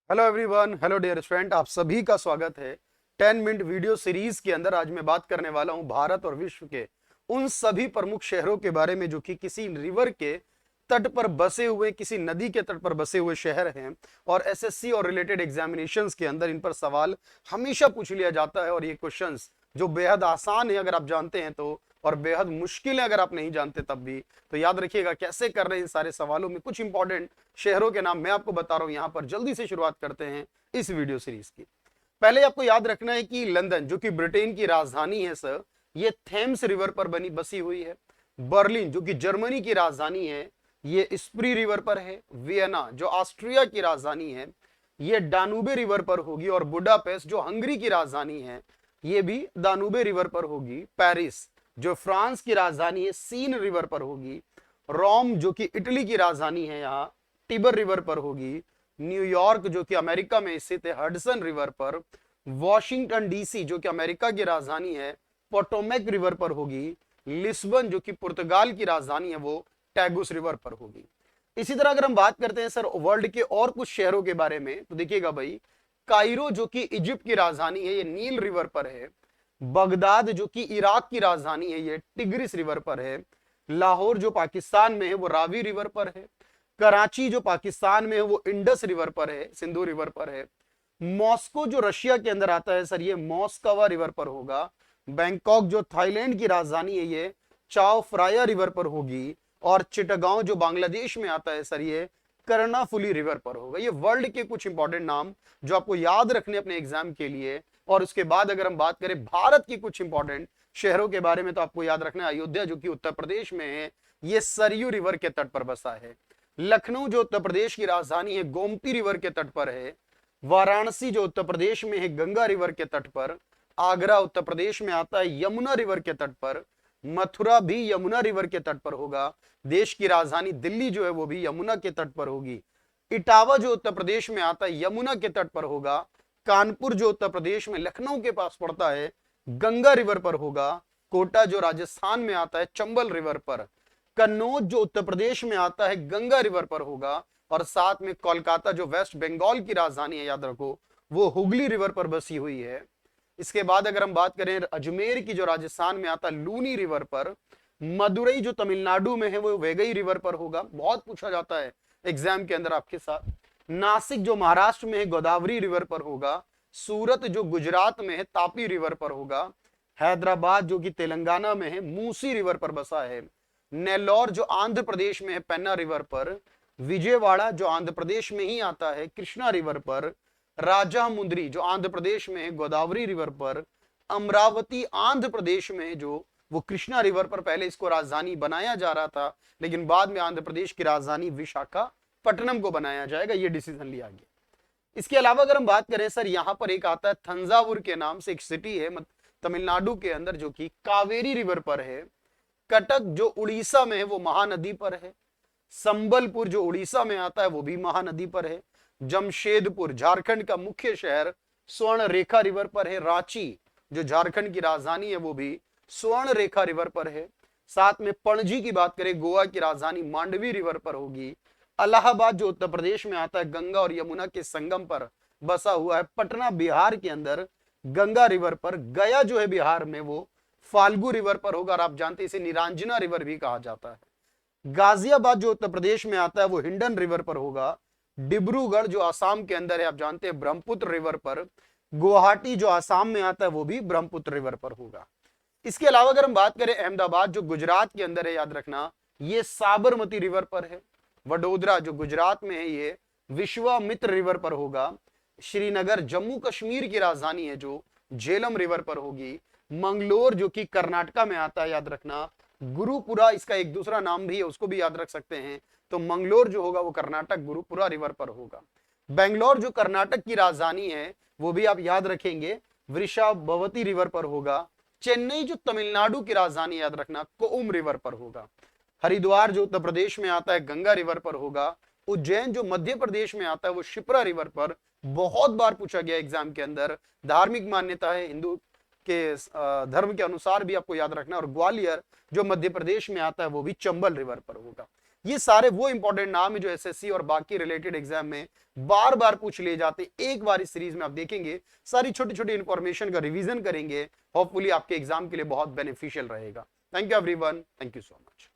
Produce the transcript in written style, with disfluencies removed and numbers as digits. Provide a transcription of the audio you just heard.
Hello everyone, hello dear student, आप सभी का स्वागत है 10 मिनट वीडियो सीरीज के अंदर। आज मैं बात करने वाला हूं भारत और विश्व के उन सभी प्रमुख शहरों के बारे में जो कि किसी रिवर के तट पर बसे हुए, किसी नदी के तट पर बसे हुए शहर हैं। और एसएससी और रिलेटेड एग्जामिनेशंस के अंदर इन पर सवाल हमेशा पूछ लिया जाता है। और ये क्वेश्चंस जो बेहद आसान है अगर आप जानते हैं तो, और बेहद मुश्किल है अगर आप नहीं जानते तब भी। तो याद रखिएगा कैसे कर रहे हैं इन सारे सवालों में। कुछ इंपॉर्टेंट शहरों के नाम मैं आपको बता रहा हूं यहां पर। जल्दी से शुरुआत करते हैं इस वीडियो सीरीज की। पहले आपको याद रखना है कि लंदन जो कि ब्रिटेन की राजधानी है सर, ये थेम्स रिवर पर बसी हुई है। बर्लिन जो कि जर्मनी की राजधानी है, ये स्प्री रिवर पर है। वियना जो ऑस्ट्रिया की राजधानी है, ये डानूबे रिवर पर होगी। और बुडापेस्ट जो हंगरी की राजधानी है, ये भी दानूबे रिवर पर होगी। पेरिस जो फ्रांस की राजधानी है, सीन रिवर पर होगी। रोम जो कि इटली की राजधानी है, यहाँ टिबर रिवर पर होगी। न्यूयॉर्क जो कि अमेरिका में स्थित है, हडसन रिवर पर। वॉशिंगटन डीसी जो कि अमेरिका की राजधानी है, पोटोमेक रिवर पर होगी। लिस्बन जो कि पुर्तगाल की राजधानी है, वो टैगुस रिवर पर होगी। इसी तरह अगर हम बात करते हैं सर वर्ल्ड के और कुछ शहरों के बारे में, तो देखिएगा भाई, कायरो जो कि इजिप्ट की राजधानी है, ये नील रिवर पर है। बगदाद जो कि इराक की राजधानी है, ये टिग्रिस रिवर पर है। लाहौर जो पाकिस्तान में है, वो रावी रिवर पर है। कराची जो पाकिस्तान में है, वो इंडस रिवर पर है, सिंधु रिवर पर है। मॉस्को जो रशिया के अंदर आता है सर, ये मॉस्कवा रिवर पर होगा। बैंकॉक जो थाईलैंड की राजधानी है, ये चाओ फ्राया रिवर पर होगी। और चिटगांव जो बांग्लादेश में आता है सर, ये कर्णाफुली रिवर पर होगा। ये वर्ल्ड के कुछ इंपॉर्टेंट नाम जो आपको याद रखने अपने एग्जाम के लिए। और उसके बाद अगर हम बात करें भारत की कुछ इंपॉर्टेंट शहरों के बारे में, तो आपको याद रखना है अयोध्या जो कि उत्तर प्रदेश में है, ये सरयू रिवर के तट पर बसा है। लखनऊ जो उत्तर प्रदेश की राजधानी है, गोमती रिवर के तट पर है। वाराणसी जो उत्तर प्रदेश में है, गंगा रिवर के तट पर। आगरा उत्तर प्रदेश में आता है, यमुना रिवर के तट पर। मथुरा भी यमुना रिवर के तट पर होगा। देश की राजधानी दिल्ली जो है वो भी यमुना के तट पर होगी। इटावा जो उत्तर प्रदेश में आता है, यमुना के तट पर होगा। कानपुर जो उत्तर प्रदेश में लखनऊ के पास पड़ता है, गंगा रिवर पर होगा। कोटा जो राजस्थान में आता है, चंबल रिवर पर। कन्नौज जो उत्तर प्रदेश में आता है, गंगा रिवर पर होगा। और साथ में कोलकाता जो वेस्ट बंगाल की राजधानी है, याद रखो, वो हुगली रिवर पर बसी हुई है। इसके बाद अगर हम बात करें अजमेर की जो राजस्थान में आता है, लूनी रिवर पर। मदुरई जो तमिलनाडु में है, वो वेगई रिवर पर होगा। बहुत पूछा जाता है एग्जाम के अंदर आपके साथ। नासिक जो महाराष्ट्र में है, गोदावरी रिवर पर होगा। सूरत जो गुजरात में है, तापी रिवर पर होगा। हैदराबाद जो कि तेलंगाना में है, मूसी रिवर पर बसा है। नेल्लौर जो आंध्र प्रदेश में है, पेन्ना रिवर पर। विजयवाड़ा जो आंध्र प्रदेश में ही आता है, कृष्णा रिवर पर। राजामुंद्री जो आंध्र प्रदेश में है, गोदावरी रिवर पर। अमरावती आंध्र प्रदेश में जो वो कृष्णा रिवर पर, पहले इसको राजधानी बनाया जा रहा था, लेकिन बाद में आंध्र प्रदेश की राजधानी विशाखापट्टनम को बनाया जाएगा, ये डिसीजन लिया गया। इसके अलावा अगर हम बात करें सर, यहां पर एक आता है थंजावुर के नाम से एक सिटी है तमिलनाडु के अंदर, जो कि कावेरी रिवर पर है। कटक जो उड़ीसा में है, वो महानदी पर है। संबलपुर जो उड़ीसा में आता है, वो भी महानदी पर है। जमशेदपुर झारखंड का मुख्य शहर, स्वर्ण रेखा रिवर पर है। रांची जो झारखंड की राजधानी है, वो भी स्वर्ण रेखा रिवर पर है। साथ में पणजी की बात करें, गोवा की राजधानी मांडवी रिवर पर होगी। इलाहाबाद जो उत्तर प्रदेश में आता है, गंगा और यमुना के संगम पर बसा हुआ है। पटना बिहार के अंदर गंगा रिवर पर। गया जो है बिहार में, वो फाल्गु रिवर पर होगा। और आप जानते हैं इसे निरांजना रिवर भी कहा जाता है। गाजियाबाद जो उत्तर प्रदेश में आता है, वो हिंडन रिवर पर होगा। डिब्रूगढ़ जो आसाम के अंदर है, आप जानते हैं, ब्रह्मपुत्र रिवर पर। गुवाहाटी जो आसाम में आता है, वो भी ब्रह्मपुत्र रिवर पर होगा। इसके अलावा अगर हम बात करें अहमदाबाद जो गुजरात के अंदर है, याद रखना, ये साबरमती रिवर पर है। वडोदरा जो गुजरात में है, ये विश्वामित्र रिवर पर होगा। श्रीनगर जम्मू कश्मीर की राजधानी है, जो झेलम रिवर पर होगी। मंगलोर जो कि कर्नाटका में आता है, याद रखना। गुरुपुरा इसका एक दूसरा नाम भी है, उसको भी याद रख सकते हैं। तो मंगलोर जो होगा वो कर्नाटक गुरुपुरा रिवर पर होगा। बेंगलोर जो कर्नाटक की राजधानी है, वो भी आप याद रखेंगे, वृषाभवती रिवर पर होगा। चेन्नई जो तमिलनाडु की राजधानी, याद रखना, कोउम रिवर पर होगा। हरिद्वार जो उत्तर प्रदेश में आता है, गंगा रिवर पर होगा। उज्जैन जो मध्य प्रदेश में आता है, वो शिप्रा रिवर पर। बहुत बार पूछा गया एग्जाम के अंदर। धार्मिक मान्यता है, हिंदू के धर्म के अनुसार भी आपको याद रखना। और ग्वालियर जो मध्य प्रदेश में आता है, वो भी चंबल रिवर पर होगा। ये सारे वो इंपॉर्टेंट नाम है जो एसएससी और बाकी रिलेटेड एग्जाम में बार बार पूछ लिए जाते। एक बार इस सीरीज में आप देखेंगे, सारी छोटी छोटी इंफॉर्मेशन का रिवीजन करेंगे, होपफुली आपके एग्जाम के लिए बहुत बेनिफिशियल रहेगा। Thank you everyone, thank you so much.